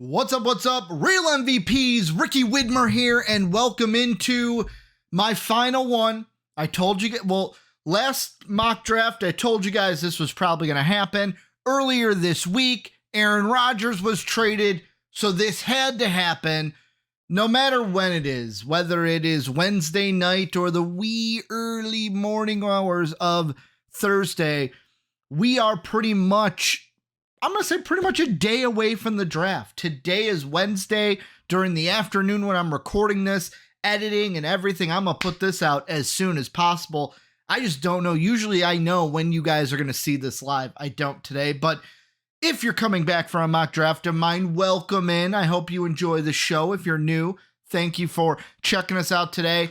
What's up? What's up? Real MVPs, Ricky Widmer here, and welcome into my final one. I told you, last mock draft, I told you guys this was probably going to happen. Earlier this week, Aaron Rodgers was traded, so this had to happen no matter when it is, whether it is Wednesday night or the wee early morning hours of Thursday. We are pretty much a day away from the draft. Today is Wednesday during the afternoon when I'm recording this, editing and everything. I'm going to put this out as soon as possible. I just don't know. Usually I know when you guys are going to see this live. I don't today, but if you're coming back for a mock draft of mine, welcome in. I hope you enjoy the show. If you're new, thank you for checking us out today.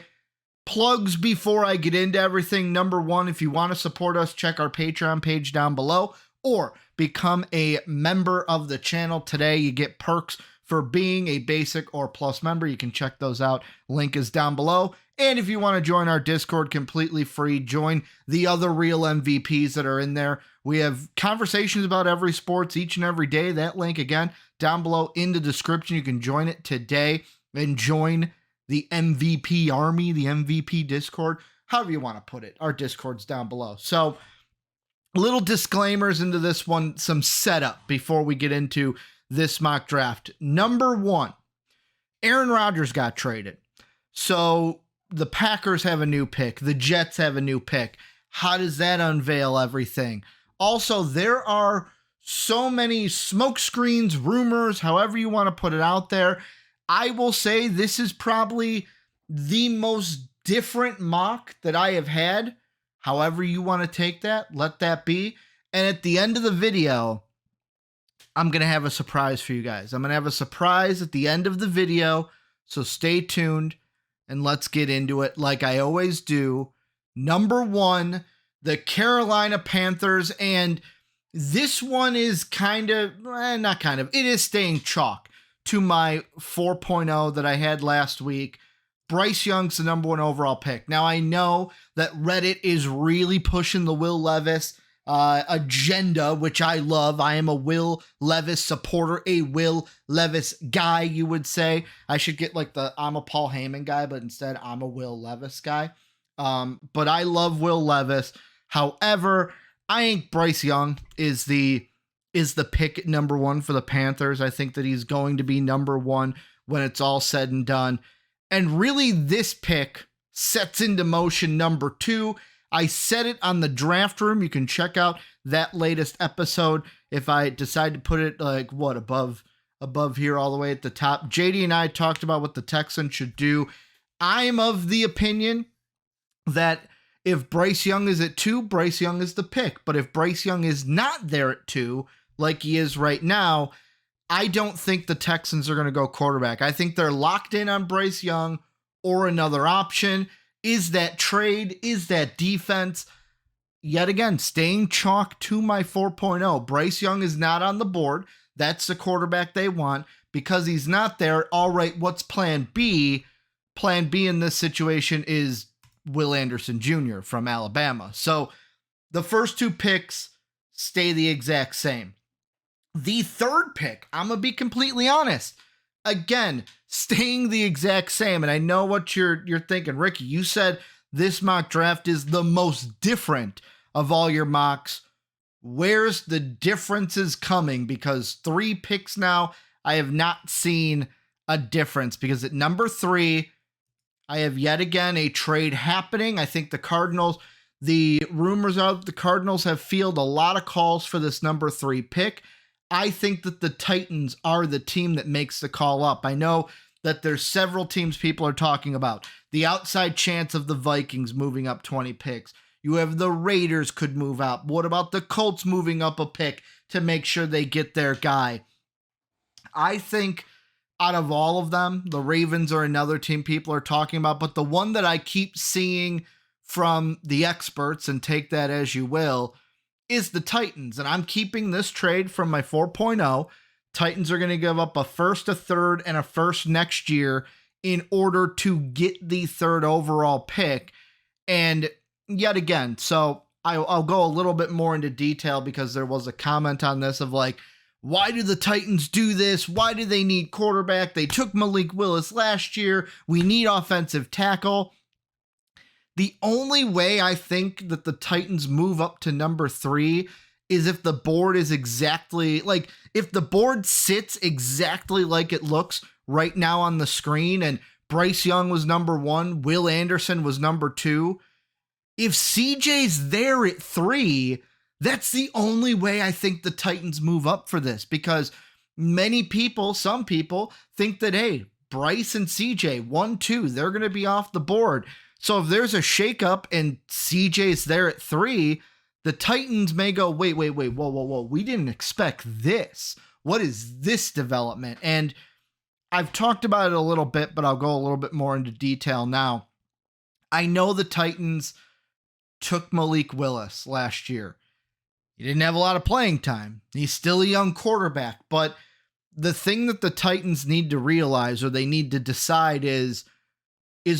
Plugs before I get into everything. Number one, if you want to support us, check our Patreon page down below or become a member of the channel today. You get perks for being a basic or plus member. You can check those out. Link is down below. And if you want to join our Discord completely free, join the other real MVPs that are in there. We have conversations about every sports each and every day. That link, again, down below in the description. You can join it today and join the MVP army, the MVP Discord, however you want to put it. Our Discord's down below. So, little disclaimers into this one, some setup before we get into this mock draft. Number one, Aaron Rodgers got traded. So the Packers have a new pick. The Jets have a new pick. How does that unveil everything? Also, there are so many smoke screens, rumors, however you want to put it out there. I will say this is probably the most different mock that I have had. However you want to take that, let that be. And at the end of the video, I'm going to have a surprise for you guys. I'm going to have a surprise at the end of the video, so stay tuned and let's get into it like I always do. Number one, the Carolina Panthers, and this one is it is staying chalk to my 4.0 that I had last week. Bryce Young's the number one overall pick. Now, I know that Reddit is really pushing the Will Levis agenda, which I love. I am a Will Levis supporter, a Will Levis guy, you would say. I should get I'm a Paul Heyman guy, but instead I'm a Will Levis guy. But I love Will Levis. However, I think Bryce Young is the pick at number one for the Panthers. I think that he's going to be number one when it's all said and done. And really, this pick sets into motion number two. I said it on the draft room. You can check out that latest episode if I decide to put it above here all the way at the top. JD and I talked about what the Texans should do. I'm of the opinion that if Bryce Young is at 2, Bryce Young is the pick. But if Bryce Young is not there at 2, like he is right now, I don't think the Texans are going to go quarterback. I think they're locked in on Bryce Young or another option. Is that trade? Is that defense? Yet again, staying chalk to my 4.0. Bryce Young is not on the board. That's the quarterback they want. Because he's not there, all right, what's plan B? Plan B in this situation is Will Anderson Jr. from Alabama. So the first two picks stay the exact same. The third pick, I'm going to be completely honest. Again, staying the exact same. And I know what you're thinking. Ricky, you said this mock draft is the most different of all your mocks. Where's the differences coming? Because 3 picks now, I have not seen a difference. Because at number 3, I have yet again a trade happening. I think the rumors of the Cardinals have fielded a lot of calls for this number 3 pick. I think that the Titans are the team that makes the call up. I know that there's several teams people are talking about. The outside chance of the Vikings moving up 20 picks. You have the Raiders could move up. What about the Colts moving up a pick to make sure they get their guy? I think out of all of them, the Ravens are another team people are talking about. But the one that I keep seeing from the experts, and take that as you will, is the Titans. And I'm keeping this trade from my 4.0. Titans are going to give up a first, a third, and a first next year in order to get the 3rd overall pick. And yet again, so I'll go a little bit more into detail because there was a comment on this of why do the Titans do this? Why do they need quarterback? They took Malik Willis last year. We need offensive tackle. The only way I think that the Titans move up to number 3 is if the board is exactly like, if the board sits exactly like it looks right now on the screen and Bryce Young was number 1, Will Anderson was number 2. If CJ's there at 3, that's the only way I think the Titans move up for this, because some people think that, hey, Bryce and CJ, 1, 2, they're going to be off the board. So if there's a shakeup and CJ's there at 3, the Titans may go, wait, whoa. We didn't expect this. What is this development? And I've talked about it a little bit, but I'll go a little bit more into detail now. I know the Titans took Malik Willis last year. He didn't have a lot of playing time. He's still a young quarterback, but the thing that the Titans need to realize, or they need to decide, is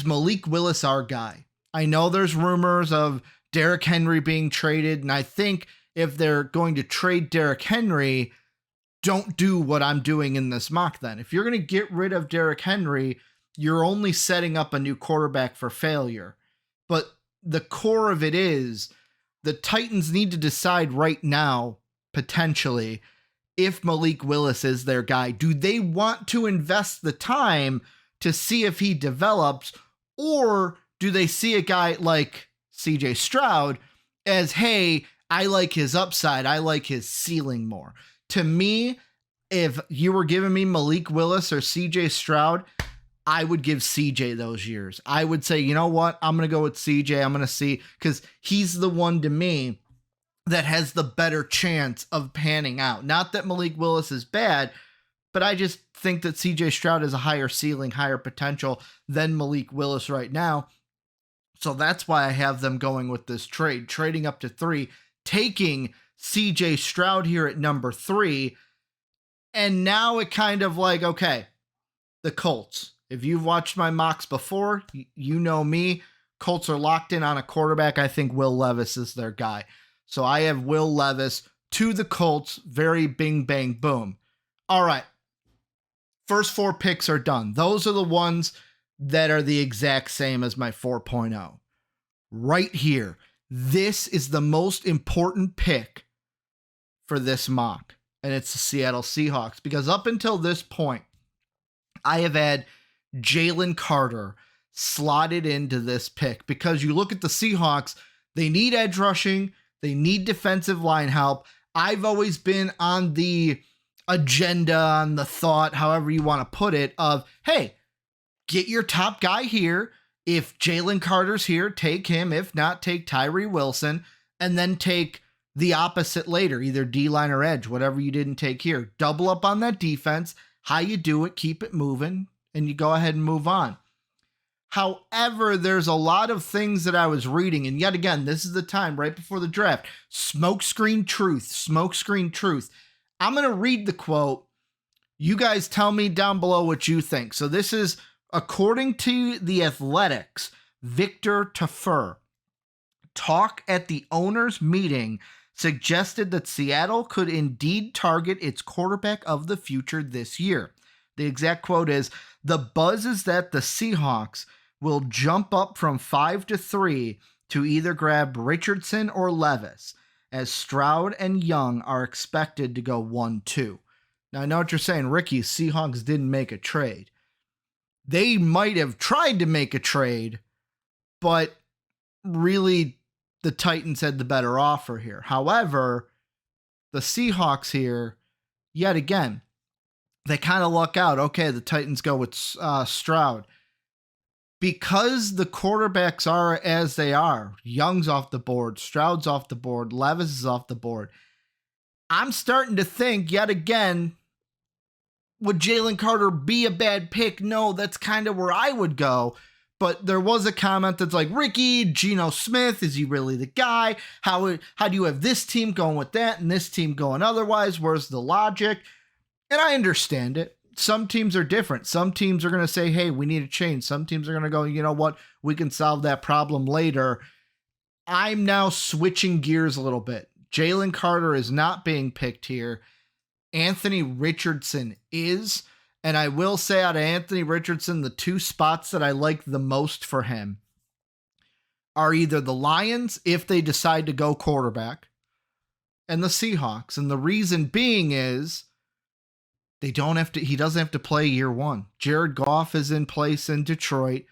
Malik Willis our guy? I know there's rumors of Derrick Henry being traded, and I think if they're going to trade Derrick Henry, don't do what I'm doing in this mock then. If you're going to get rid of Derrick Henry, you're only setting up a new quarterback for failure. But the core of it is the Titans need to decide right now, potentially, if Malik Willis is their guy. Do they want to invest the time to see if he develops, or do they see a guy like CJ Stroud as, hey, I like his upside, I like his ceiling more? To me, if you were giving me Malik Willis or CJ Stroud, I would give CJ those years. I would say, you know what? I'm going to go with CJ. I'm going to see, because he's the one to me that has the better chance of panning out. Not that Malik Willis is bad, but I just think that CJ Stroud has a higher ceiling, higher potential than Malik Willis right now. So that's why I have them going with this trade, trading up to 3, taking CJ Stroud here at number 3. And now it kind of like, okay, the Colts. If you've watched my mocks before, you know me. Colts are locked in on a quarterback. I think Will Levis is their guy. So I have Will Levis to the Colts. Very bing, bang, boom. All right. First 4 picks are done. Those are the ones that are the exact same as my 4.0. Right here. This is the most important pick for this mock. And it's the Seattle Seahawks. Because up until this point, I have had Jalen Carter slotted into this pick, because you look at the Seahawks, they need edge rushing, they need defensive line help. I've always been on the agenda, on the thought, however you want to put it, of, hey, get your top guy here. If Jalen Carter's here, take him. If not, take Tyree Wilson, and then take the opposite later, either D-line or edge, whatever you didn't take here. Double up on that defense. How you do it, keep it moving, and you go ahead and move on. However, there's a lot of things that I was reading, and yet again, this is the time right before the draft. Smokescreen truth. I'm going to read the quote. You guys tell me down below what you think. So this is, according to The Athletics, Victor Tafur. Talk at the owners' meeting suggested that Seattle could indeed target its quarterback of the future this year. The exact quote is, "The buzz is that the Seahawks will jump up from 5 to 3 to either grab Richardson or Levis, as Stroud and Young are expected to go 1-2. Now I know what you're saying, Ricky, Seahawks didn't make a trade. They might have tried to make a trade, but really the Titans had the better offer here. However, the Seahawks here, yet again, they kind of luck out. Okay, the Titans go with Stroud. Because the quarterbacks are as they are, Young's off the board, Stroud's off the board, Levis is off the board, I'm starting to think, yet again, would Jalen Carter be a bad pick? No, that's kind of where I would go. But there was a comment that's like, Ricky, Geno Smith, is he really the guy? How do you have this team going with that and this team going otherwise? Where's the logic? And I understand it. Some teams are different. Some teams are going to say, hey, we need a change. Some teams are going to go, you know what? We can solve that problem later. I'm now switching gears a little bit. Jalen Carter is not being picked here. Anthony Richardson is. And I will say, out of Anthony Richardson, the two spots that I like the most for him are either the Lions, if they decide to go quarterback, and the Seahawks. And the reason being is he doesn't have to play year one. Jared Goff is in place in Detroit.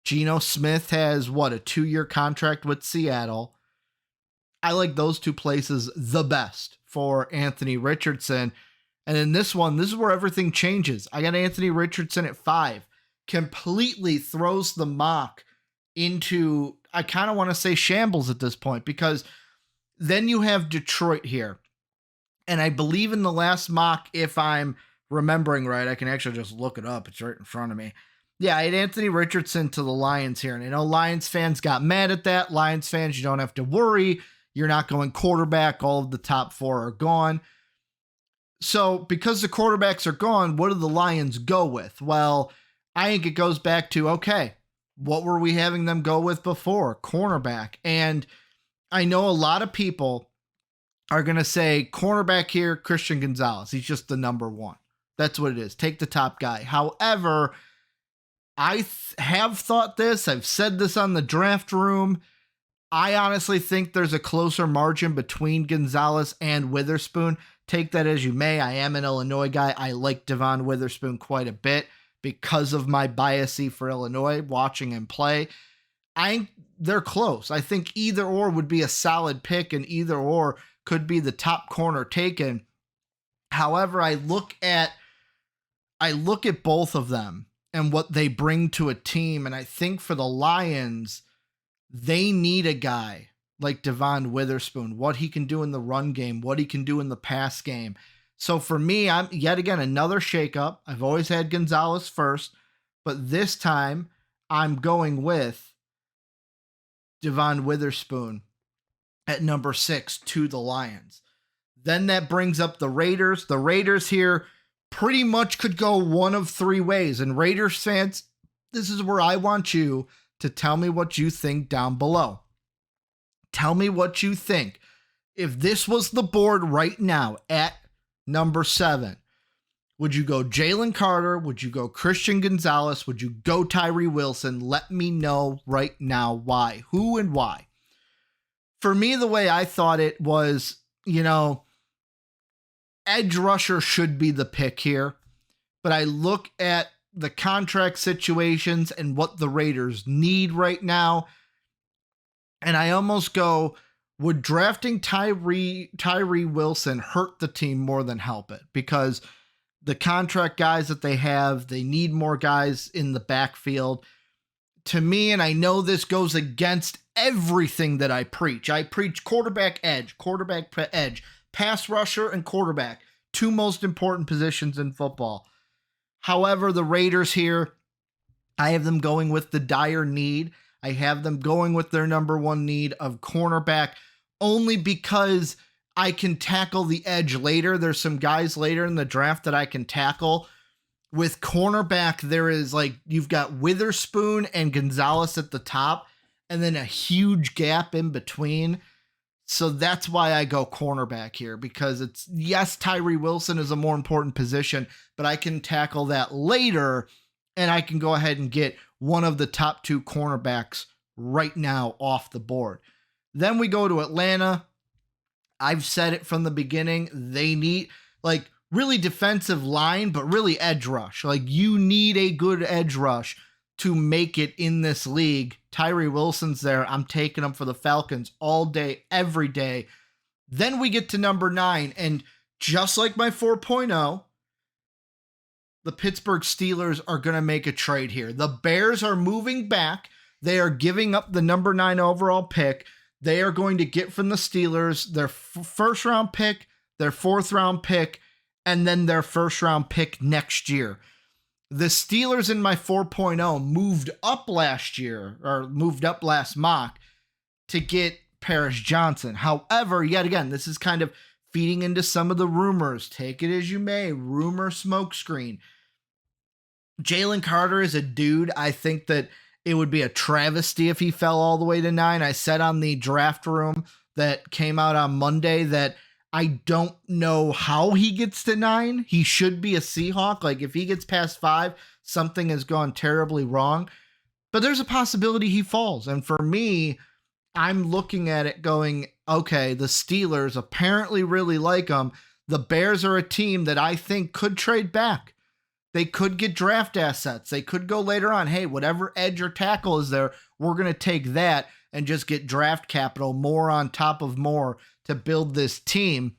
Geno Smith has a 2-year contract with Seattle. I like those two places the best for Anthony Richardson. And in this one, this is where everything changes. I got Anthony Richardson at 5. Completely throws the mock into, I kind of want to say, shambles at this point, because then you have Detroit here. And I believe in the last mock, if I'm remembering right, I can actually just look it up. It's right in front of me. Yeah, I had Anthony Richardson to the Lions here. And I know Lions fans got mad at that. Lions fans, you don't have to worry. You're not going quarterback. All of the top 4 are gone. So because the quarterbacks are gone, what do the Lions go with? Well, I think it goes back to, okay, what were we having them go with before? Cornerback. And I know a lot of people are going to say cornerback here, Christian Gonzalez. He's just the number 1. That's what it is. Take the top guy. However, I have thought this. I've said this on the draft room. I honestly think there's a closer margin between Gonzalez and Witherspoon. Take that as you may. I am an Illinois guy. I like Devon Witherspoon quite a bit because of my bias for Illinois, watching him play. I think they're close. I think either or would be a solid pick, and either or could be the top corner taken. However, I look at both of them and what they bring to a team, and I think for the Lions, they need a guy like Devon Witherspoon, what he can do in the run game, what he can do in the pass game. So for me, I'm yet again another shakeup. I've always had Gonzalez first, but this time I'm going with Devon Witherspoon at number 6 to the Lions. Then that brings up the Raiders. The Raiders here pretty much could go one of 3 ways. And Raiders fans, this is where I want you to tell me what you think down below. Tell me what you think. If this was the board right now at number 7, would you go Jalen Carter? Would you go Christian Gonzalez? Would you go Tyree Wilson? Let me know right now why. Who and why? For me, the way I thought it was, edge rusher should be the pick here. But I look at the contract situations and what the Raiders need right now, and I almost go, would drafting Tyree Wilson hurt the team more than help it? Because the contract guys that they have, they need more guys in the backfield. To me, and I know this goes against everything that I preach. I preach quarterback edge, pass rusher and quarterback, 2 most important positions in football. However, the Raiders here, I have them going with the dire need. I have them going with their number 1 need of cornerback, only because I can tackle the edge later. There's some guys later in the draft that I can tackle. With cornerback, there is you've got Witherspoon and Gonzalez at the top, and then a huge gap in between. So that's why I go cornerback here, because yes, Tyree Wilson is a more important position, but I can tackle that later, and I can go ahead and get one of the top 2 cornerbacks right now off the board. Then we go to Atlanta. I've said it from the beginning. They need really defensive line, but really edge rush. You need a good edge rush to make it in this league. Tyree Wilson's there. I'm taking him for the Falcons all day, every day. Then we get to number 9, and just like my 4.0, the Pittsburgh Steelers are going to make a trade here. The Bears are moving back. They are giving up the number 9 overall pick. They are going to get from the Steelers their first round pick, their 4th round pick, and then their 1st round pick next year. The Steelers in my 4.0 moved up last year, or moved up last mock, to get Paris Johnson. However, yet again, this is kind of feeding into some of the rumors. Take it as you may. Rumor smokescreen. Jalen Carter is a dude. I think that it would be a travesty if he fell all the way to 9. I said on the draft room that came out on Monday that I don't know how he gets to 9. He should be a Seahawk. Like, if he gets past 5, something has gone terribly wrong. But there's a possibility he falls. And for me, I'm looking at it going, okay, the Steelers apparently really like him. The Bears are a team that I think could trade back. They could get draft assets. They could go later on, hey, whatever edge or tackle is there, we're going to take that and just get draft capital, more on top of more, to build this team.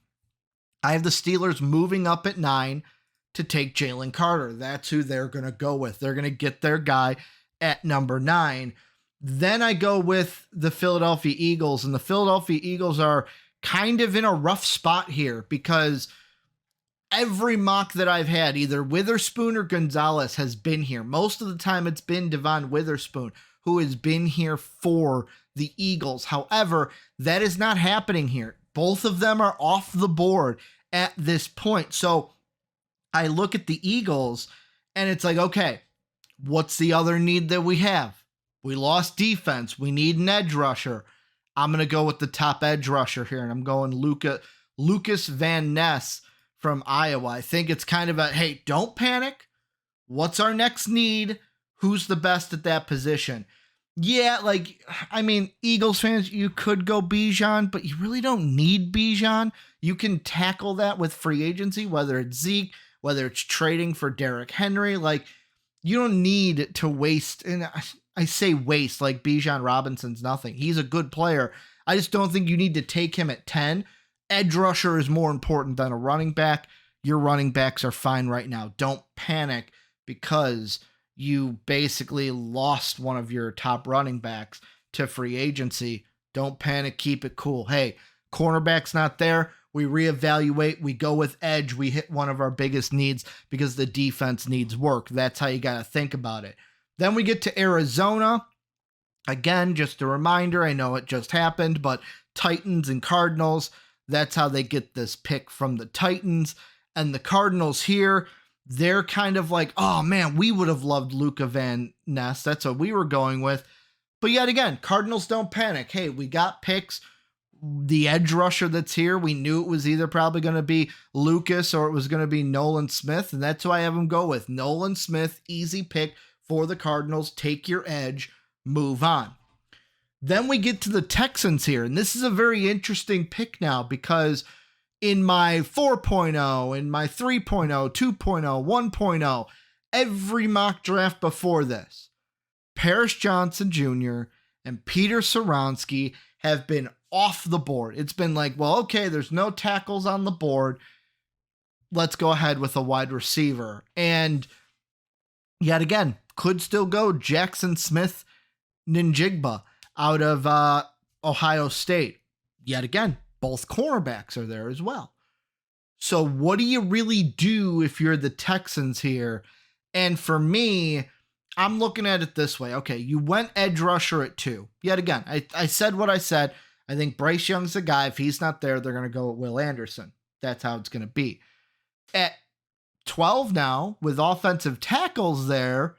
I have the Steelers moving up at 9 to take Jalen Carter. That's who they're going to go with. They're going to get their guy at number 9. Then I go with the Philadelphia Eagles, and the Philadelphia Eagles are kind of in a rough spot here because every mock that I've had, either Witherspoon or Gonzalez, has been here. Most of the time it's been Devon Witherspoon who has been here for the Eagles. However, that is not happening here. Both of them are off the board at this point. So I look at the Eagles and it's like, okay, what's the other need that we have? We lost defense. We need an edge rusher. I'm going to go with the top edge rusher here, and I'm going Lucas Van Ness from Iowa. I think it's kind of a, hey, don't panic. What's our next need? Who's the best at that position? Yeah, like, I mean, Eagles fans, you could go Bijan, but you really don't need Bijan. You can tackle that with free agency, whether it's Zeke, whether it's trading for Derrick Henry. Like, you don't need to waste, and I say waste, like Bijan Robinson's nothing. He's a good player. I just don't think you need to take him at 10. Edge rusher is more important than a running back. Your running backs are fine right now. Don't panic because you basically lost one of your top running backs to free agency. Don't panic. Keep it cool. Hey, cornerback's not there. We reevaluate. We go with edge. We hit one of our biggest needs because the defense needs work. That's how you got to think about it. Then we get to Arizona. Again, just a reminder, I know it just happened, but Titans and Cardinals, that's how they get this pick from the Titans. And the Cardinals here, they're kind of like, oh man, we would have loved Luca Van Ness. That's what we were going with. But yet again, Cardinals don't panic. Hey, we got picks. The edge rusher that's here, we knew it was either probably going to be Lucas or it was going to be Nolan Smith. And that's who I have him go with. Nolan Smith, easy pick for the Cardinals. Take your edge, move on. Then we get to the Texans here, and this is a very interesting pick now because in my 4.0, in my 3.0, 2.0, 1.0, every mock draft before this, Paris Johnson Jr. and Peter Skoronsky have been off the board. It's been like, well, okay, there's no tackles on the board. Let's go ahead with a wide receiver. And yet again, could still go Jackson Smith Ninjigba out of Ohio State. Yet again, both cornerbacks are there as well. So what do you really do if you're the Texans here? And for me, I'm looking at it this way. Okay, you went edge rusher at 2. Yet again, I said what I said. I think Bryce Young's the guy. If he's not there, they're going to go with Will Anderson. That's how it's going to be. At 12 now, with offensive tackles there,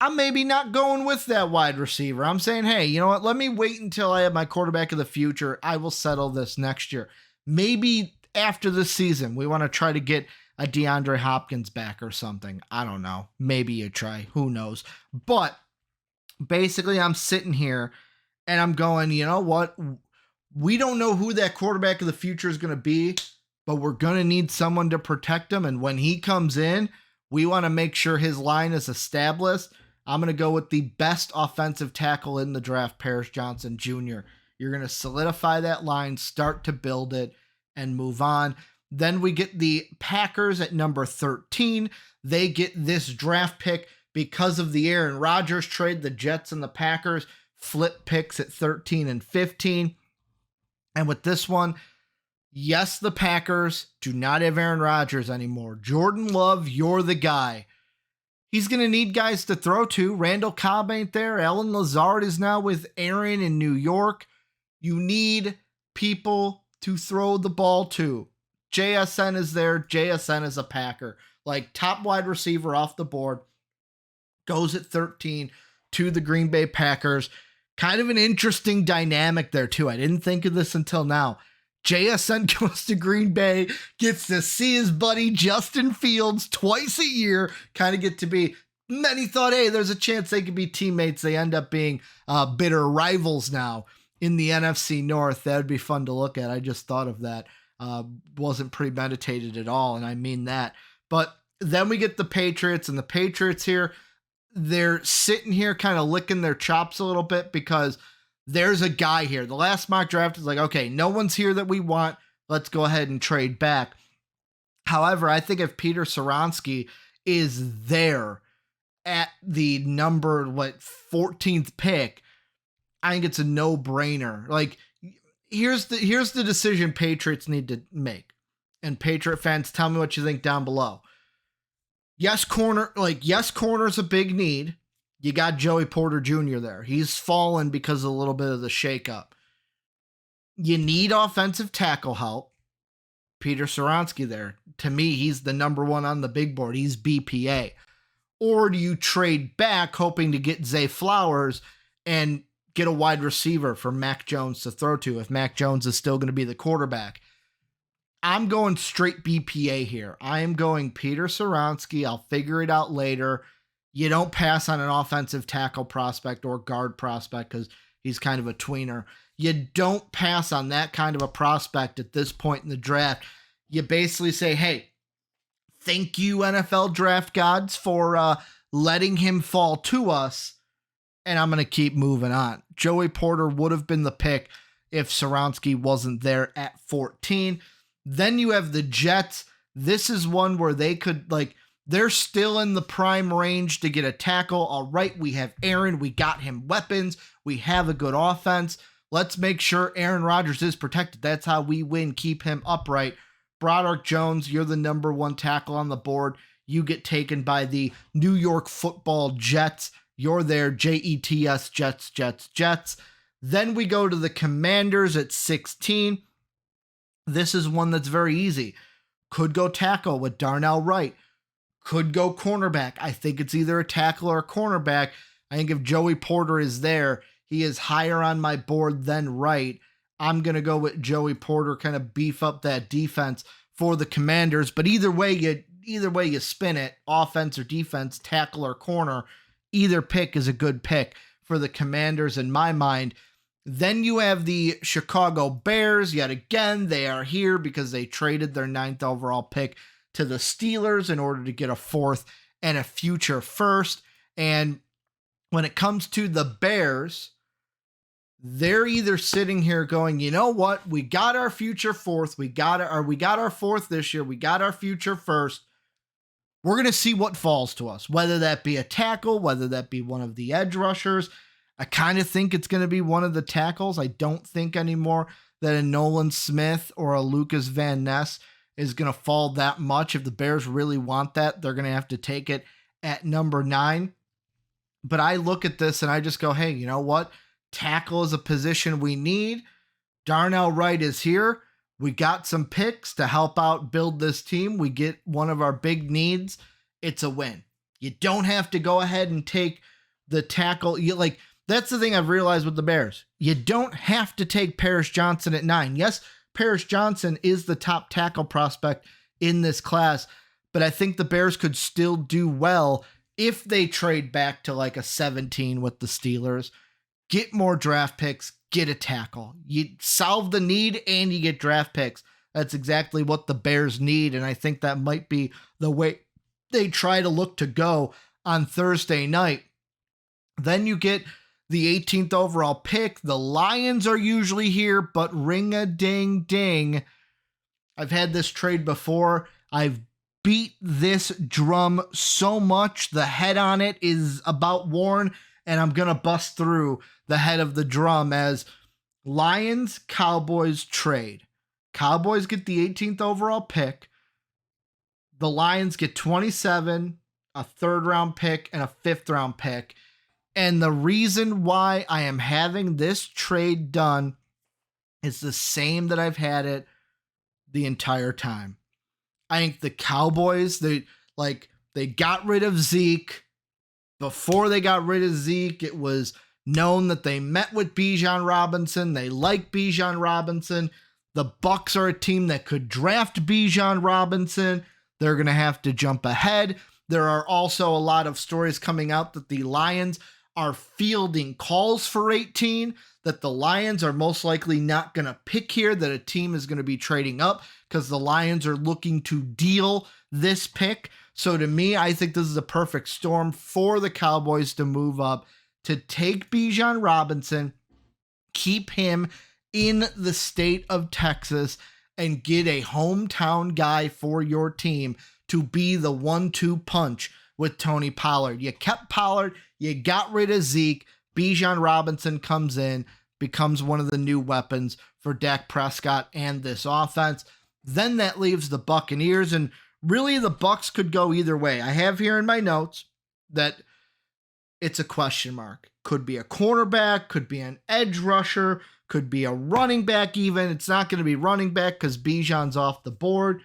I'm maybe not going with that wide receiver. I'm saying, hey, you know what? Let me wait until I have my quarterback of the future. I will settle this next year. Maybe after this season, we want to try to get a DeAndre Hopkins back or something. I don't know. Maybe you try. Who knows? But basically, I'm sitting here and I'm going, you know what? We don't know who that quarterback of the future is going to be, but we're going to need someone to protect him. And when he comes in, we want to make sure his line is established. I'm going to go with the best offensive tackle in the draft, Paris Johnson Jr. You're going to solidify that line, start to build it, and move on. Then we get the Packers at number 13. They get this draft pick because of the Aaron Rodgers trade. The Jets and the Packers flip picks at 13 and 15. And with this one, yes, the Packers do not have Aaron Rodgers anymore. Jordan Love, you're the guy. He's going to need guys to throw to. Randall Cobb ain't there. Alan Lazard is now with Aaron in New York. You need people to throw the ball to. JSN is there. JSN is a Packer. Like, top wide receiver off the board. Goes at 13 to the Green Bay Packers. Kind of an interesting dynamic there, too. I didn't think of this until now. JSN goes to Green Bay, gets to see his buddy Justin Fields twice a year, kind of get to be, many thought, hey, there's a chance they could be teammates. They end up being bitter rivals now in the NFC North. That would be fun to look at. I just thought of that. Wasn't premeditated at all, and I mean that. But then we get the Patriots, and the Patriots here, they're sitting here kind of licking their chops a little bit because there's a guy here. The last mock draft is like, okay, no one's here that we want. Let's go ahead and trade back. However, I think if Peter Skoronsky is there at the number 14th pick, I think it's a no-brainer. Like, here's the decision Patriots need to make. And Patriot fans, tell me what you think down below. Yes, corner's a big need. You got Joey Porter Jr. there. He's fallen because of a little bit of the shakeup. You need offensive tackle help. Peter Skoronsky there. To me, he's the number one on the big board. He's BPA. Or do you trade back hoping to get Zay Flowers and get a wide receiver for Mac Jones to throw to if Mac Jones is still going to be the quarterback? I'm going straight BPA here. I am going Peter Skoronsky. I'll figure it out later. You don't pass on an offensive tackle prospect or guard prospect because he's kind of a tweener. You don't pass on that kind of a prospect at this point in the draft. You basically say, hey, thank you, NFL draft gods, for letting him fall to us, and I'm going to keep moving on. Joey Porter would have been the pick if Skoronsky wasn't there at 14. Then you have the Jets. This is one where they could, they're still in the prime range to get a tackle. All right, we have Aaron. We got him weapons. We have a good offense. Let's make sure Aaron Rodgers is protected. That's how we win. Keep him upright. Broderick Jones, you're the number one tackle on the board. You get taken by the New York Football Jets. You're there, Jets, Jets. Then we go to the Commanders at 16. This is one that's very easy. Could go tackle with Darnell Wright. Could go cornerback. I think it's either a tackle or a cornerback. I think if Joey Porter is there, he is higher on my board than Wright. I'm going to go with Joey Porter, kind of beef up that defense for the Commanders. But either way you spin it, offense or defense, tackle or corner, either pick is a good pick for the Commanders in my mind. Then you have the Chicago Bears. Yet again, they are here because they traded their 9th overall pick to the Steelers in order to get a 4th and a future first. And when it comes to the Bears, they're either sitting here going, you know what? We got our future 4th. We got our 4th this year. We got our future first. We're going to see what falls to us, whether that be a tackle, whether that be one of the edge rushers. I kind of think it's going to be one of the tackles. I don't think anymore that a Nolan Smith or a Lucas Van Ness is going to fall that much. If the Bears really want that, they're going to have to take it at number 9. But I look at this and I just go, hey, you know what? Tackle is a position we need. Darnell Wright is here. We got some picks to help out build this team. We get one of our big needs. It's a win. You don't have to go ahead and take the tackle. That's the thing I've realized with the Bears. You don't have to take Paris Johnson at 9. Yes, Paris Johnson is the top tackle prospect in this class, but I think the Bears could still do well if they trade back to a 17 with the Steelers, get more draft picks, get a tackle. You solve the need and you get draft picks. That's exactly what the Bears need, and I think that might be the way they try to look to go on Thursday night. Then you get the 18th overall pick. The Lions are usually here, but ring-a-ding-ding. I've had this trade before. I've beat this drum so much, the head on it is about worn, and I'm going to bust through the head of the drum as Lions, Cowboys trade. Cowboys get the 18th overall pick. The Lions get 27, a 3rd round pick, and a 5th round pick. And the reason why I am having this trade done is the same that I've had it the entire time. I think the Cowboys, they got rid of Zeke. Before they got rid of Zeke, it was known that they met with Bijan Robinson. They like Bijan Robinson. The Bucks are a team that could draft Bijan Robinson. They're going to have to jump ahead. There are also a lot of stories coming out that the Lions are fielding calls for 18, that the Lions are most likely not going to pick here, that a team is going to be trading up because the Lions are looking to deal this pick. So to me, I think this is a perfect storm for the Cowboys to move up, to take Bijan Robinson, keep him in the state of Texas, and get a hometown guy for your team to be the 1-2 punch with Tony Pollard. You kept Pollard, you got rid of Zeke, Bijan Robinson comes in, becomes one of the new weapons for Dak Prescott and this offense. Then that leaves the Buccaneers, and really the Bucks could go either way. I have here in my notes that it's a question mark. Could be a cornerback, could be an edge rusher, could be a running back even. It's not going to be running back because Bijan's off the board.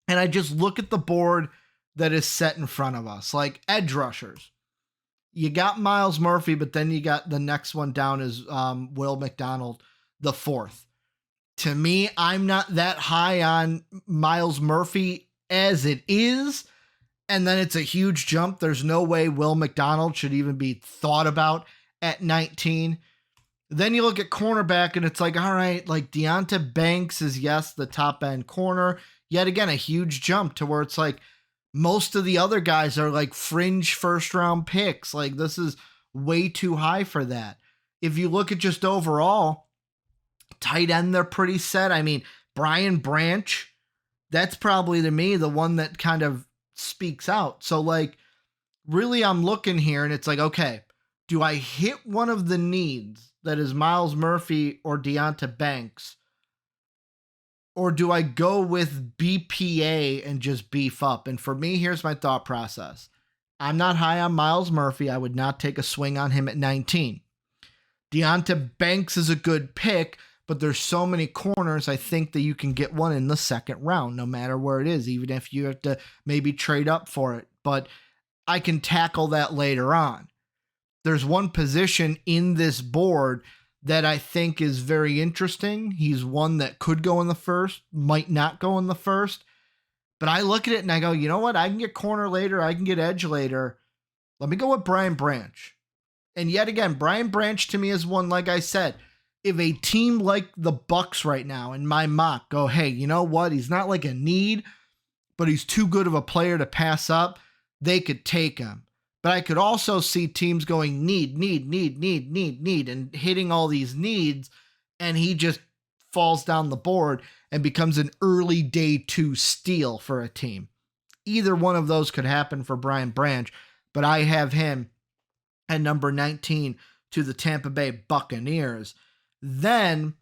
And I just look at the board that is set in front of us, like edge rushers. You got Myles Murphy, but then you got the next one down is Will McDonald, the fourth. To me, I'm not that high on Myles Murphy as it is. And then it's a huge jump. There's no way Will McDonald should even be thought about at 19. Then you look at cornerback and it's like, all right, like Deonta Banks is, yes, the top end corner. Yet again, a huge jump to where it's like most of the other guys are like fringe first round picks. Like this is way too high for that. If you look at just overall, tight end, they're pretty set. I mean, Brian Branch, that's probably to me the one that kind of speaks out. So like really I'm looking here and it's like, okay, do I hit one of the needs that is Myles Murphy or Deonta Banks? Or do I go with BPA and just beef up? And for me, here's my thought process. I'm not high on Myles Murphy. I would not take a swing on him at 19. Deonta Banks is a good pick, but there's so many corners, I think that you can get one in the second round, no matter where it is, even if you have to maybe trade up for it. But I can tackle that later on. There's one position in this board that I think is very interesting. He's one that could go in the first, might not go in the first. But I look at it and I go, you know what? I can get corner later. I can get edge later. Let me go with Brian Branch. And yet again, Brian Branch to me is one, like I said, if a team like the Bucks right now in my mock go, hey, you know what? He's not like a need, but he's too good of a player to pass up, they could take him. But I could also see teams going need, and hitting all these needs, and he just falls down the board and becomes an early day 2 steal for a team. Either one of those could happen for Brian Branch, but I have him at number 19 to the Tampa Bay Buccaneers. Then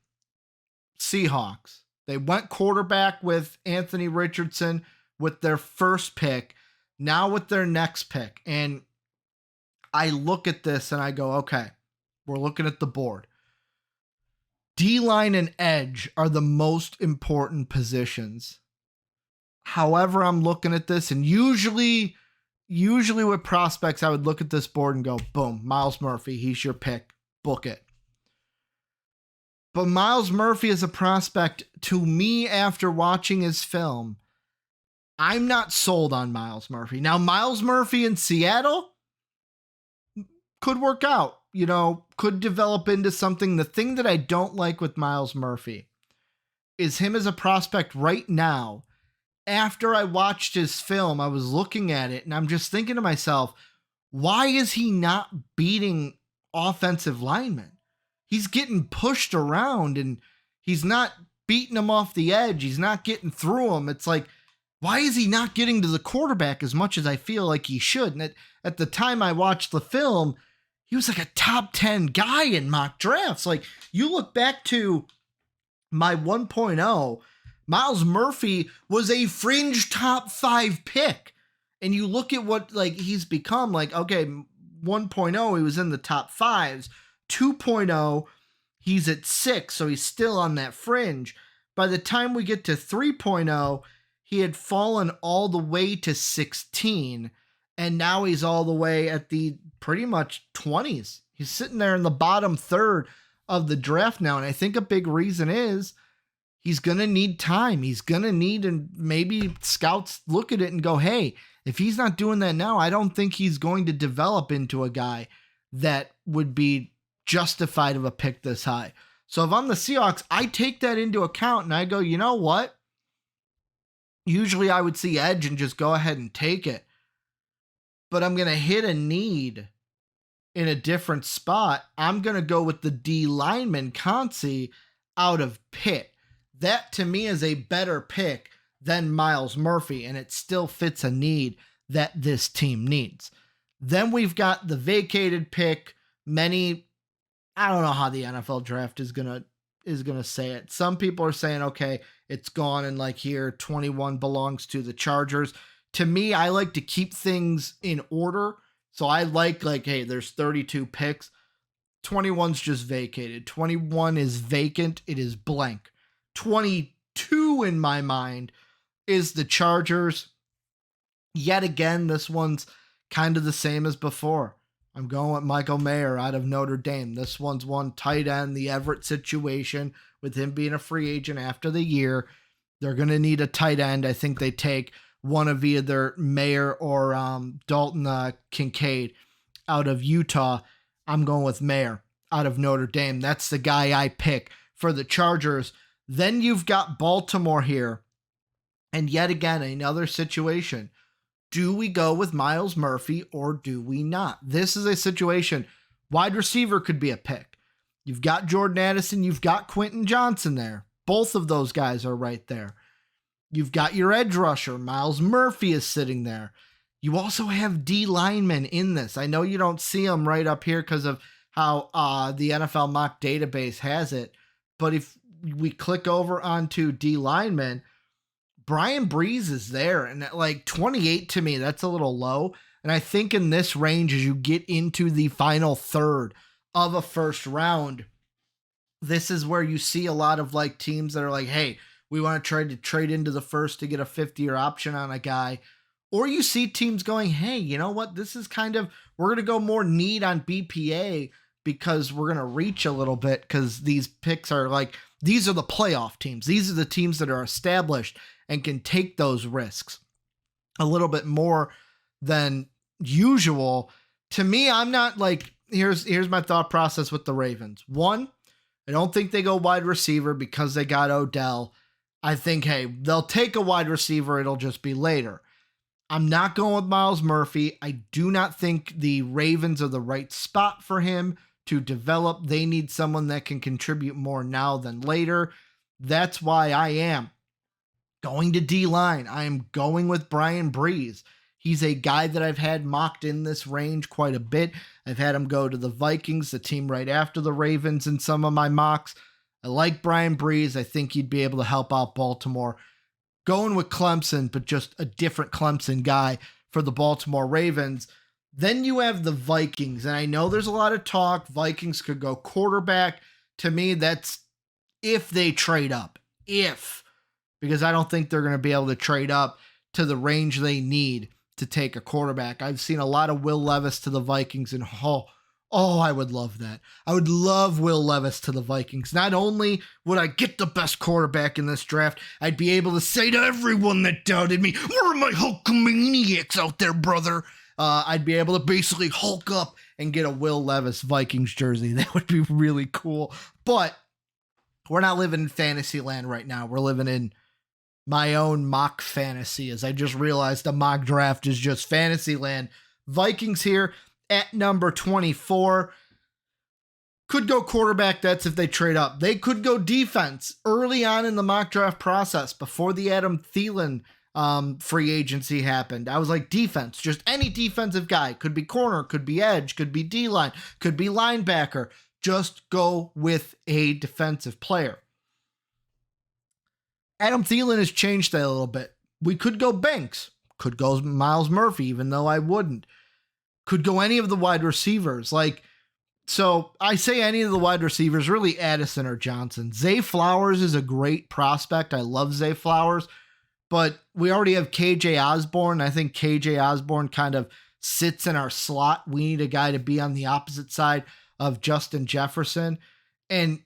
Seahawks. They went quarterback with Anthony Richardson with their first pick, now with their next pick. And I look at this and I go, okay, we're looking at the board. D-line and edge are the most important positions. However, I'm looking at this, and usually with prospects, I would look at this board and go, boom, Myles Murphy, he's your pick, book it. But Myles Murphy as a prospect, to me, after watching his film, I'm not sold on Myles Murphy. Now, Myles Murphy in Seattle could work out, could develop into something. The thing that I don't like with Myles Murphy is him as a prospect right now. After I watched his film, I was looking at it and I'm just thinking to myself, why is he not beating offensive linemen? He's getting pushed around and he's not beating them off the edge. He's not getting through them. It's like, why is he not getting to the quarterback as much as I feel like he should? And at the time I watched the film, he was like a top 10 guy in mock drafts. Like you look back to my 1.0, Myles Murphy was a fringe top 5 pick. And you look at what like he's become, like, okay, 1.0, he was in the top 5s. 2.0, he's at 6, so he's still on that fringe. By the time we get to 3.0, he had fallen all the way to 16, and now he's all the way at the pretty much 20s. He's sitting there in the bottom third of the draft now, and I think a big reason is he's going to need time. He's going to need, and maybe scouts look at it and go, hey, if he's not doing that now, I don't think he's going to develop into a guy that would be justified of a pick this high. So if I'm the Seahawks, I take that into account and I go, you know what? Usually I would see edge and just go ahead and take it. But I'm going to hit a need in a different spot. I'm going to go with the D lineman Consi out of Pitt. That to me is a better pick than Myles Murphy, and it still fits a need that this team needs. Then we've got the vacated pick. I don't know how the NFL draft is gonna say it. Some people are saying, okay, it's gone, and like here, 21 belongs to the Chargers. To me, I like to keep things in order. So I like, hey, there's 32 picks. 21's just vacated. 21 is vacant. It is blank. 22 in my mind is the Chargers. Yet again, this one's kind of the same as before. I'm going with Michael Mayer out of Notre Dame. This one's one tight end, the Everett situation with him being a free agent after the year. They're going to need a tight end. I think they take one of either Mayer or Dalton Kincaid out of Utah. I'm going with Mayer out of Notre Dame. That's the guy I pick for the Chargers. Then you've got Baltimore here. And yet again, another situation. Do we go with Myles Murphy or do we not? This is a situation. Wide receiver could be a pick. You've got Jordan Addison. You've got Quentin Johnson there. Both of those guys are right there. You've got your edge rusher. Myles Murphy is sitting there. You also have D linemen in this. I know you don't see them right up here because of how the NFL mock database has it. But if we click over onto D linemen, Brian Breeze is there. And at like 28 to me, that's a little low. And I think in this range, as you get into the final third of a first round, this is where you see a lot of like teams that are like, hey, we want to try to trade into the first to get a 50-year option on a guy. Or you see teams going, hey, you know what? This is we're going to go more need on BPA because we're going to reach a little bit because these picks are these are the playoff teams. These are the teams that are established and can take those risks a little bit more than usual. To me, I'm not here's my thought process with the Ravens. One, I don't think they go wide receiver because they got Odell. I think, hey, they'll take a wide receiver. It'll just be later. I'm not going with Myles Murphy. I do not think the Ravens are the right spot for him to develop. They need someone that can contribute more now than later. That's why I am going to D-line. I am going with Brian Breeze. He's a guy that I've had mocked in this range quite a bit. I've had him go to the Vikings, the team right after the Ravens, in some of my mocks. I like Brian Breeze. I think he'd be able to help out Baltimore. Going with Clemson, but just a different Clemson guy for the Baltimore Ravens. Then you have the Vikings, and I know there's a lot of talk. Vikings could go quarterback. To me, that's if they trade up. Because I don't think they're going to be able to trade up to the range they need to take a quarterback. I've seen a lot of Will Levis to the Vikings, and I would love that. I would love Will Levis to the Vikings. Not only would I get the best quarterback in this draft, I'd be able to say to everyone that doubted me, where are my Hulkamaniacs out there, brother? I'd be able to basically Hulk up and get a Will Levis Vikings jersey. That would be really cool. But we're not living in fantasy land right now. We're living in my own mock fantasy, as I just realized the mock draft is just fantasy land. Vikings here at number 24. Could go quarterback. That's if they trade up. They could go defense early on in the mock draft process before the Adam Thielen free agency happened. I was like, defense, just any defensive guy. Could be corner, could be edge, could be D-line, could be linebacker. Just go with a defensive player. Adam Thielen has changed that a little bit. We could go Banks. Could go Myles Murphy, even though I wouldn't. Could go any of the wide receivers. So I say any of the wide receivers, really Addison or Johnson. Zay Flowers is a great prospect. I love Zay Flowers. But we already have KJ Osborne. I think KJ Osborne kind of sits in our slot. We need a guy to be on the opposite side of Justin Jefferson. And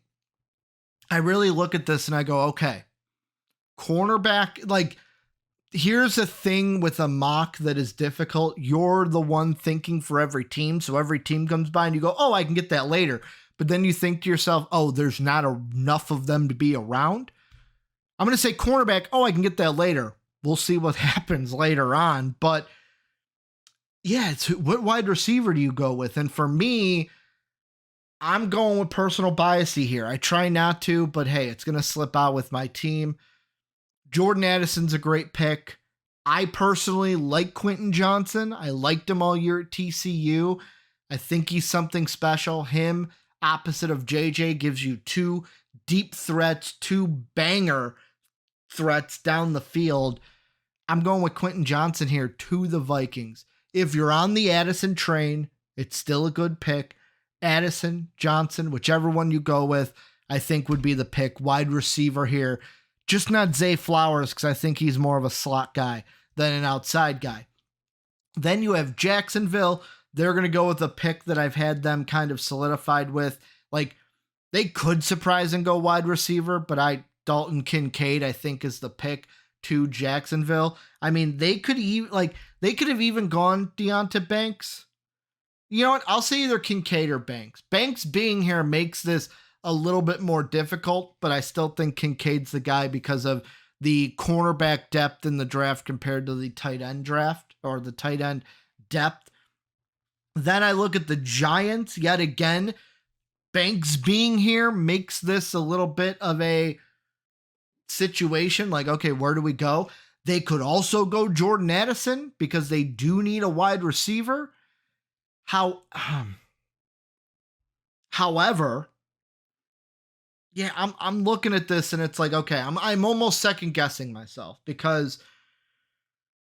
I really look at this and I go, okay, cornerback, like, here's a thing with a mock that is difficult. You're the one thinking for every team. So every team comes by and you go, oh, I can get that later. But then you think to yourself, oh, there's not enough of them to be around. I'm going to say cornerback, oh, I can get that later. We'll see what happens later on. But yeah, it's what wide receiver do you go with? And for me, I'm going with personal bias here. I try not to, but hey, it's going to slip out with my team. Jordan Addison's a great pick. I personally like Quentin Johnson. I liked him all year at TCU. I think he's something special. Him, opposite of JJ, gives you two deep threats, two banger threats down the field. I'm going with Quentin Johnson here to the Vikings. If you're on the Addison train, it's still a good pick. Addison, Johnson, whichever one you go with, I think would be the pick. Wide receiver here. Just not Zay Flowers, because I think he's more of a slot guy than an outside guy. Then you have Jacksonville. They're going to go with a pick that I've had them kind of solidified with. Like, they could surprise and go wide receiver, but Dalton Kincaid, I think, is the pick to Jacksonville. I mean, they could have even gone Deonta Banks. You know what? I'll say either Kincaid or Banks. Banks being here makes this a little bit more difficult, but I still think Kincaid's the guy because of the cornerback depth in the draft compared to the tight end draft or the tight end depth. Then I look at the Giants yet again. Banks being here makes this a little bit of a situation like, okay, where do we go? They could also go Jordan Addison because they do need a wide receiver. However, yeah, I'm looking at this and it's like, okay, I'm almost second guessing myself because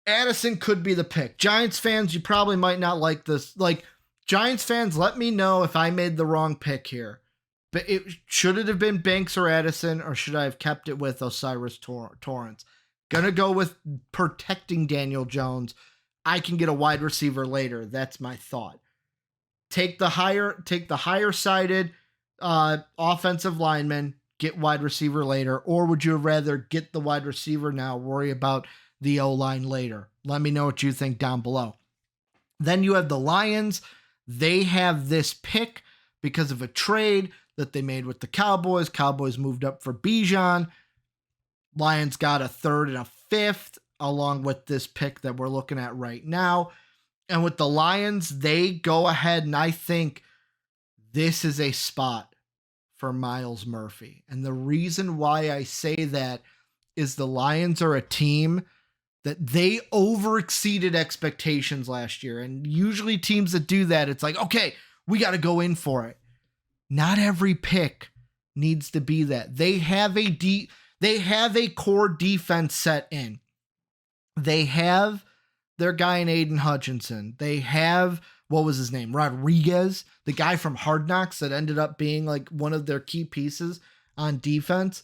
Addison could be the pick. Giants fans, you probably might not like this. Like, Giants fans, let me know if I made the wrong pick here. But should it have been Banks or Addison, or should I have kept it with Osiris Torrance? Gonna go with protecting Daniel Jones. I can get a wide receiver later. That's my thought. Take the higher sided offensive lineman, get wide receiver later, or would you rather get the wide receiver now, worry about the O-line later? Let me know what you think down below. Then you have the Lions. They have this pick because of a trade that they made with the Cowboys. Cowboys moved up for Bijan. Lions got a third and a fifth along with this pick that we're looking at right now. And with the Lions, they go ahead and I think this is a spot for Myles Murphy. And the reason why I say that is the Lions are a team that they overexceeded expectations last year. And usually teams that do that, it's like, okay, we got to go in for it. Not every pick needs to be that. They have a core defense set in. They have their guy in Aiden Hutchinson. They have, what was his name? Rodriguez, the guy from Hard Knocks that ended up being like one of their key pieces on defense.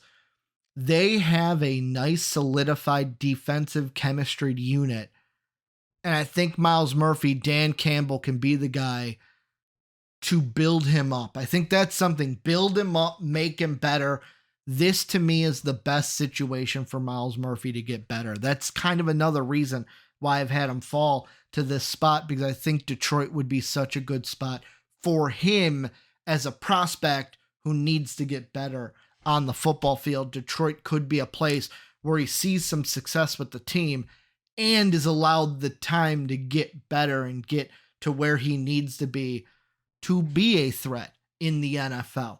They have a nice solidified defensive chemistry unit. And I think Myles Murphy, Dan Campbell can be the guy to build him up. I think that's something. Build him up, make him better. This to me is the best situation for Myles Murphy to get better. That's kind of another reason why I've had him fall to this spot, because I think Detroit would be such a good spot for him as a prospect who needs to get better on the football field. Detroit could be a place where he sees some success with the team and is allowed the time to get better and get to where he needs to be a threat in the NFL.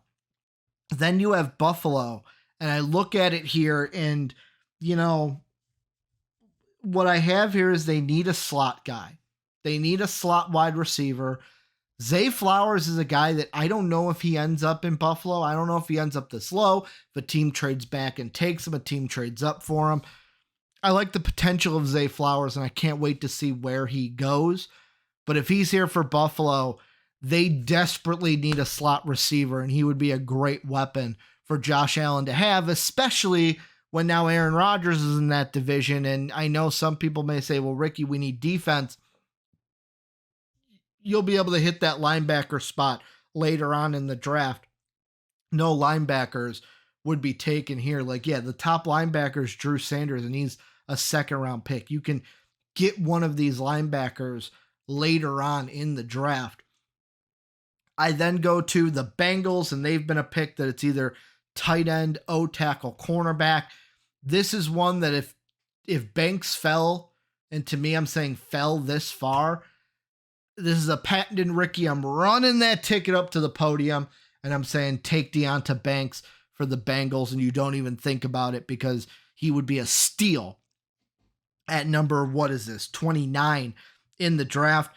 Then you have Buffalo, and I look at it here and, you know, what I have here is they need a slot guy. They need a slot wide receiver. Zay Flowers is a guy that I don't know if he ends up in Buffalo. I don't know if he ends up this low. If a team trades back and takes him, a team trades up for him. I like the potential of Zay Flowers, and I can't wait to see where he goes. But if he's here for Buffalo, they desperately need a slot receiver, and he would be a great weapon for Josh Allen to have, especially when now Aaron Rodgers is in that division. And I know some people may say, well, Ricky, we need defense. You'll be able to hit that linebacker spot later on in the draft. No linebackers would be taken here. Like, yeah, the top linebacker is Drew Sanders, and he's a second round pick. You can get one of these linebackers later on in the draft. I then go to the Bengals, and they've been a pick that it's either tight end, O tackle, cornerback. This is one that if Banks fell, and to me I'm saying fell this far, this is a patented Ricky. I'm running that ticket up to the podium, and I'm saying take Deonta Banks for the Bengals, and you don't even think about it because he would be a steal at number, 29 in the draft.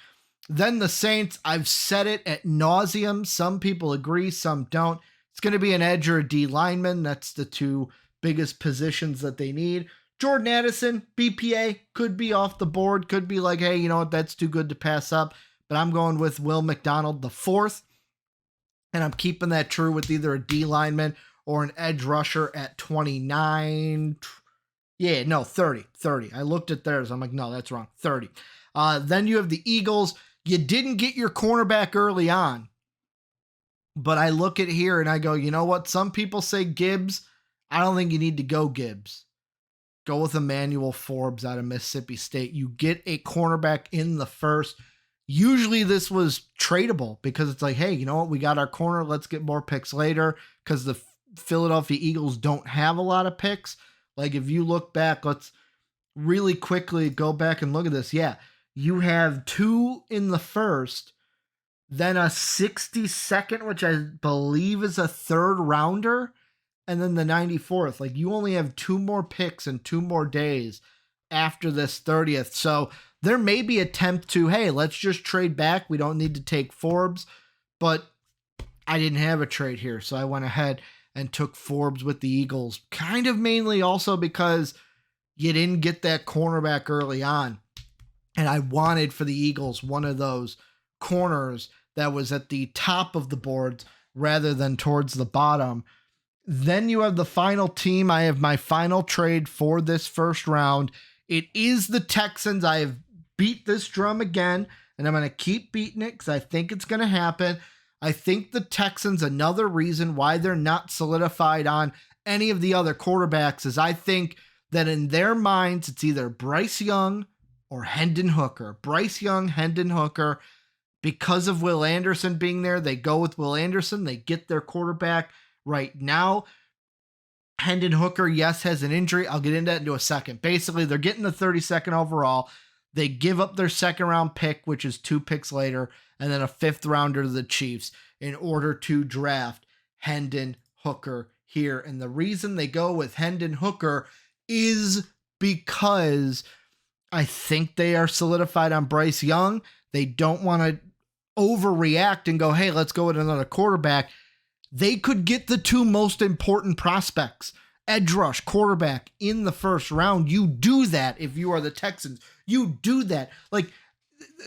Then the Saints, I've said it at nauseum. Some people agree, some don't. It's going to be an edge or a D lineman. That's the two biggest positions that they need. Jordan Addison, BPA, could be off the board. Could be like, hey, you know what, that's too good to pass up. But I'm going with Will McDonald the fourth. And I'm keeping that true with either a D lineman or an edge rusher at 29. Yeah, no, 30. I looked at theirs. I'm like, no, that's wrong. 30. Then you have the Eagles. You didn't get your cornerback early on. But I look at here and I go, you know what? Some people say Gibbs. I don't think you need to go Gibbs. Go with Emmanuel Forbes out of Mississippi State. You get a cornerback in the first. Usually this was tradable because it's like, hey, you know what? We got our corner. Let's get more picks later because the Philadelphia Eagles don't have a lot of picks. Like if you look back, let's really quickly go back and look at this. Yeah, you have 2 in the first, then a 62nd, which I believe is a third rounder, and then the 94th. Like you only have 2 more picks in 2 more days after this 30th. So there may be attempt to, hey, let's just trade back. We don't need to take Forbes, but I didn't have a trade here. So I went ahead and took Forbes with the Eagles, kind of mainly also because you didn't get that cornerback early on. And I wanted for the Eagles one of those corners that was at the top of the board rather than towards the bottom. Then you have the final team. I have my final trade for this first round. It is the Texans. I have beat this drum again, and I'm going to keep beating it because I think it's going to happen. I think the Texans, another reason why they're not solidified on any of the other quarterbacks is I think that in their minds, it's either Bryce Young or Hendon Hooker. Bryce Young, Hendon Hooker. Because of Will Anderson being there, they go with Will Anderson. They get their quarterback right now. Hendon Hooker, yes, has an injury. I'll get into that in a second. Basically, they're getting the 32nd overall. They give up their second round pick, which is 2 picks later, and then a 5th rounder to the Chiefs in order to draft Hendon Hooker here. And the reason they go with Hendon Hooker is because I think they are solidified on Bryce Young. They don't want to overreact and go, hey, let's go with another quarterback. They could get the 2 most important prospects, edge rush, quarterback, in the first round. You do that if you are the Texans. You do that. Like,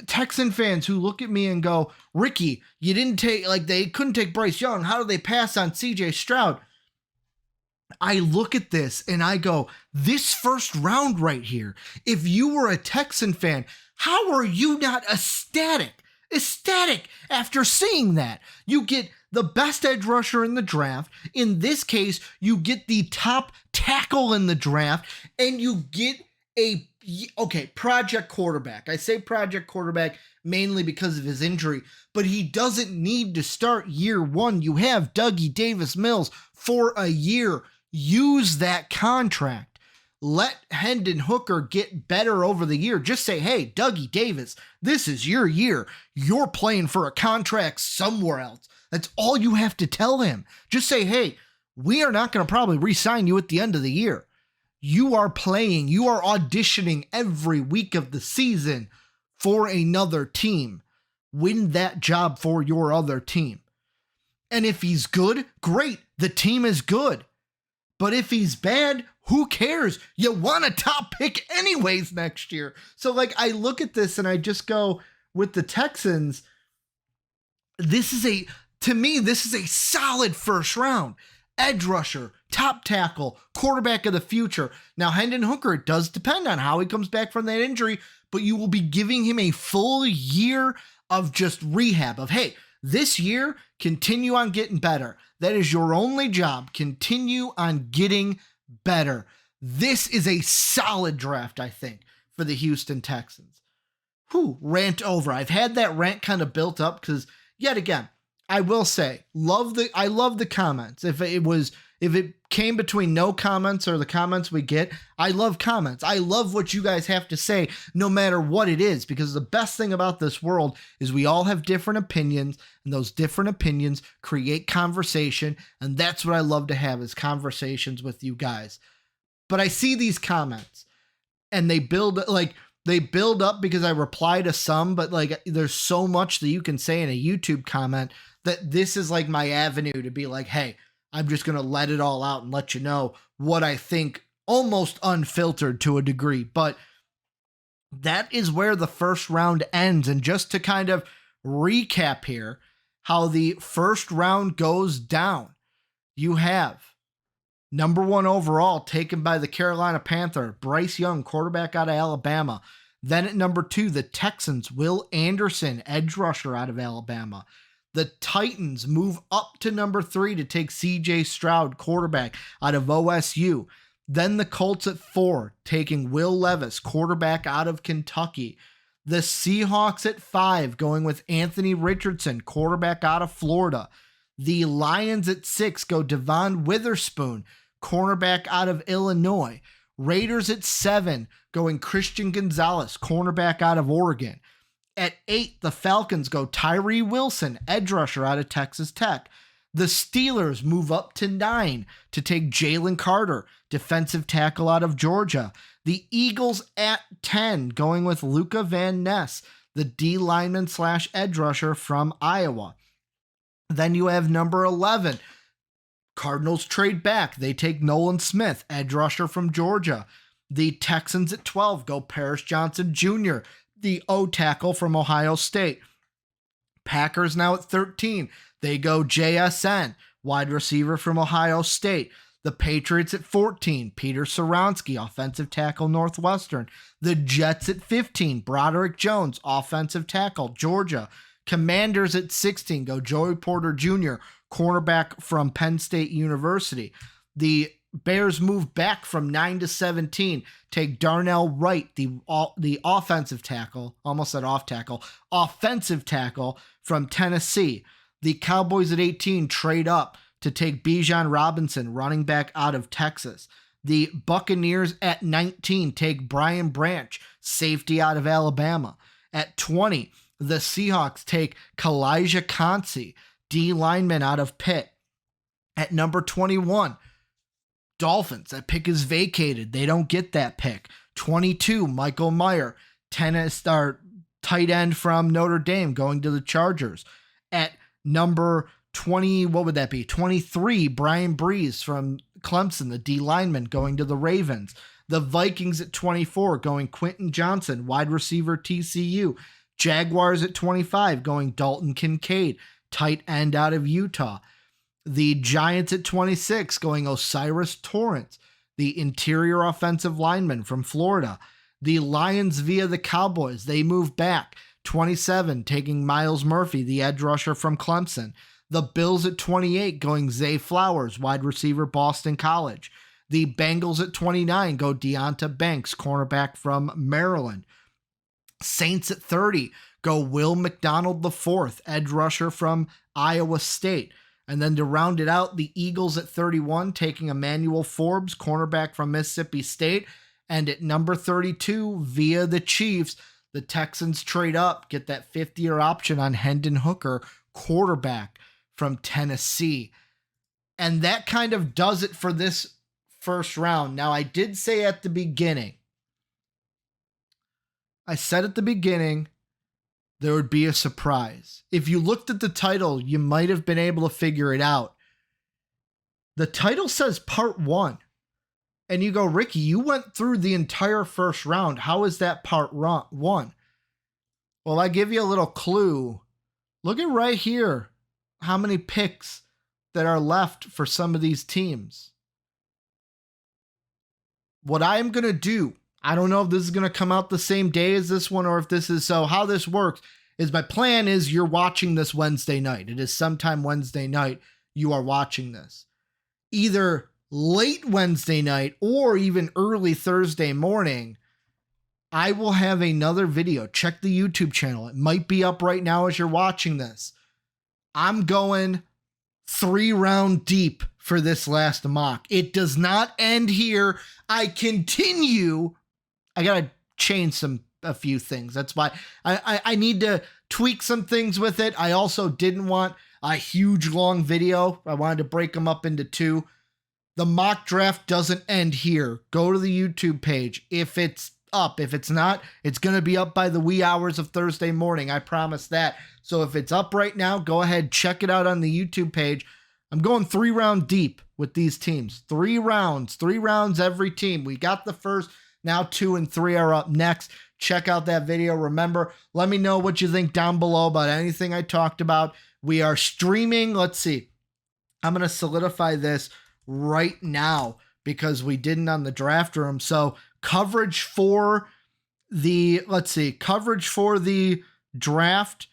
Texan fans who look at me and go, Ricky, you didn't take, like, they couldn't take Bryce Young. How did they pass on CJ Stroud? I look at this and I go, this first round right here, if you were a Texan fan, how are you not ecstatic after seeing that? You get the best edge rusher in the draft. In this case, you get the top tackle in the draft, and you get project quarterback. I say project quarterback mainly because of his injury, but he doesn't need to start year 1. You have Dougie Davis-Mills for a year. Use that contract. Let Hendon Hooker get better over the year. Just say, hey, Dougie Davis, this is your year. You're playing for a contract somewhere else. That's all you have to tell him. Just say, hey, we are not going to probably re-sign you at the end of the year. You are playing, you are auditioning every week of the season for another team. Win that job for your other team. And if he's good, great. The team is good. But if he's bad, who cares? You want a top pick anyways next year. So, like, I look at this and I just go, with the Texans, to me, this is a solid first round. Edge rusher, top tackle, quarterback of the future. Now, Hendon Hooker, it does depend on how he comes back from that injury, but you will be giving him a full year of just rehab of, hey, This year, continue on getting better. That is your only job. Continue on getting better. This is a solid draft, I think, for the Houston Texans. Rant over. I've had that rant kind of built up because, yet again, I will say, I love the comments. If it came between no comments or the comments we get, I love comments. I love what you guys have to say, no matter what it is, because the best thing about this world is we all have different opinions, and those different opinions create conversation, and that's what I love to have, is conversations with you guys. But I see these comments, and they build up because I reply to some, but like there's so much that you can say in a YouTube comment that this is like my avenue to be like, hey, I'm just going to let it all out and let you know what I think, almost unfiltered to a degree. But that is where the first round ends. And just to kind of recap here, how the first round goes down, you have number 1 overall taken by the Carolina Panther, Bryce Young, quarterback out of Alabama. Then at number 2, the Texans, Will Anderson, edge rusher out of Alabama. The Titans move up to number 3 to take C.J. Stroud, quarterback out of OSU. Then the Colts at 4, taking Will Levis, quarterback out of Kentucky. The Seahawks at 5, going with Anthony Richardson, quarterback out of Florida. The Lions at 6 go Devon Witherspoon, cornerback out of Illinois. Raiders at 7, going Christian Gonzalez, cornerback out of Oregon. At 8, the Falcons go Tyree Wilson, edge rusher out of Texas Tech. The Steelers move up to 9 to take Jalen Carter, defensive tackle out of Georgia. The Eagles at 10, going with Luca Van Ness, the D lineman / edge rusher from Iowa. Then you have number 11. Cardinals trade back. They take Nolan Smith, edge rusher from Georgia. The Texans at 12 go Paris Johnson Jr., the O tackle from Ohio State. Packers now at 13. They go JSN, wide receiver from Ohio State. The Patriots at 14, Peter Skoronsky, offensive tackle, Northwestern. The Jets at 15, Broderick Jones, offensive tackle, Georgia. Commanders at 16 go Joey Porter Jr., cornerback from Penn State University. The Bears move back from 9 to 17, take Darnell Wright, the offensive tackle, almost said off tackle, offensive tackle from Tennessee. The Cowboys at 18 trade up to take Bijan Robinson, running back out of Texas. The Buccaneers at 19 take Brian Branch, safety out of Alabama. At 20, the Seahawks take Kalijah Kancey, D lineman out of Pitt. At number 21, Dolphins, that pick is vacated. They don't get that pick. 22, Michael Mayer, tight end from Notre Dame, going to the Chargers. At number 20, what would that be? 23, Brian Breeze from Clemson, the D lineman, going to the Ravens. The Vikings at 24, going Quentin Johnson, wide receiver, TCU. Jaguars at 25, going Dalton Kincaid, tight end out of Utah. The Giants at 26, going Osiris Torrance, the interior offensive lineman from Florida. The Lions via the Cowboys, they move back. 27, taking Miles Murphy, the edge rusher from Clemson. The Bills at 28, going Zay Flowers, wide receiver, Boston College. The Bengals at 29 go Deonta Banks, cornerback from Maryland. Saints at 30 go Will McDonald IV, edge rusher from Iowa State. And then to round it out, the Eagles at 31 taking Emmanuel Forbes, cornerback from Mississippi State. And at number 32, via the Chiefs, the Texans trade up, get that 5th-year option on Hendon Hooker, quarterback from Tennessee. And that kind of does it for this first round. Now, I did say at the beginning, there would be a surprise. If you looked at the title, you might have been able to figure it out. The title says part 1. And you go, Ricky, you went through the entire first round. How is that part 1? Well, I give you a little clue. Look at right here how many picks that are left for some of these teams. What I am going to do, I don't know if this is going to come out the same day as this one or if this is so. How this works my plan is you're watching this Wednesday night. It is sometime Wednesday night you are watching this. Either late Wednesday night or even early Thursday morning, I will have another video. Check the YouTube channel. It might be up right now as you're watching this. I'm going 3-round deep for this last mock. It does not end here. I continue. I got to change a few things. That's why I need to tweak some things with it. I also didn't want a huge long video. I wanted to break them up into 2. The mock draft doesn't end here. Go to the YouTube page. If it's up, if it's not, it's going to be up by the wee hours of Thursday morning. I promise that. So if it's up right now, go ahead, check it out on the YouTube page. I'm going 3-round deep with these teams. 3 rounds every team. We got the first, now 2 and 3 are up next. Check out that video. Remember, let me know what you think down below about anything I talked about. We are streaming. Let's see. I'm going to solidify this right now because we didn't on the draft room. So coverage for the draft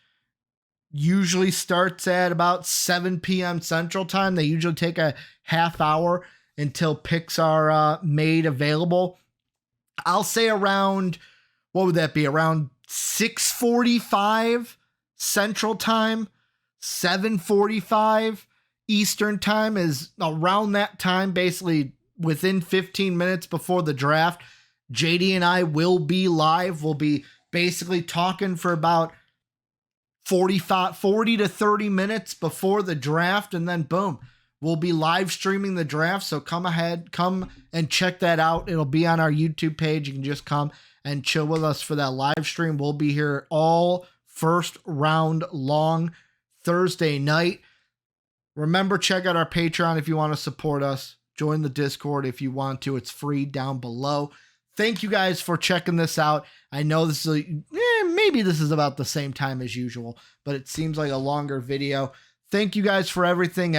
usually starts at about 7 p.m. Central Time. They usually take a half hour until picks are made available. I'll say around, what would that be? Around 6:45 Central Time, 7:45 Eastern Time is around that time, basically within 15 minutes before the draft. JD and I will be live. We'll be basically talking for about 40 to 30 minutes before the draft, and then boom, we'll be live streaming the draft. So come and check that out. It'll be on our YouTube page. You can just come and chill with us for that live stream. We'll be here all first round long Thursday night. Remember, check out our Patreon if you want to support us. Join the Discord if you want to. It's free down below. Thank you guys for checking this out. I know this is maybe this is about the same time as usual, but it seems like a longer video. Thank you guys for everything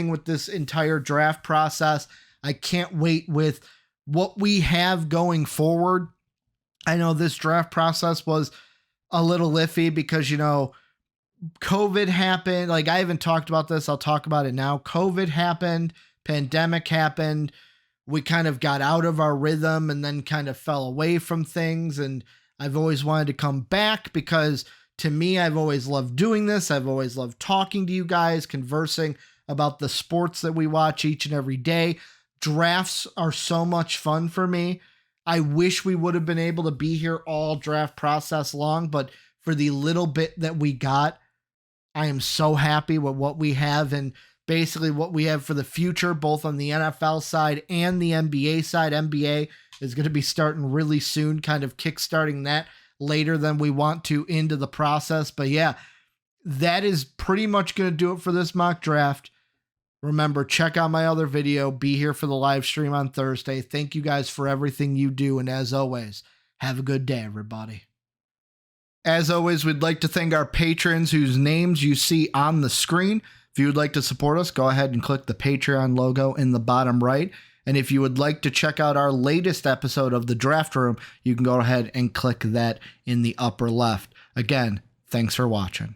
with this entire draft process. I can't wait with what we have going forward. I know this draft process was a little iffy because, COVID happened. Like, I haven't talked about this. I'll talk about it now. COVID happened. Pandemic happened. We kind of got out of our rhythm and then kind of fell away from things. And I've always wanted to come back because, to me, I've always loved doing this. I've always loved talking to you guys, conversing about the sports that we watch each and every day. Drafts are so much fun for me. I wish we would have been able to be here all draft process long, but for the little bit that we got, I am so happy with what we have and basically what we have for the future, both on the NFL side and the NBA side. NBA is going to be starting really soon, kind of kickstarting that later than we want to into the process. But yeah, that is pretty much going to do it for this mock draft. Remember, check out my other video. Be here for the live stream on Thursday. Thank you guys for everything you do. And as always, have a good day, everybody. As always, we'd like to thank our patrons whose names you see on the screen. If you would like to support us, go ahead and click the Patreon logo in the bottom right. And if you would like to check out our latest episode of the Draft Room, you can go ahead and click that in the upper left. Again, thanks for watching.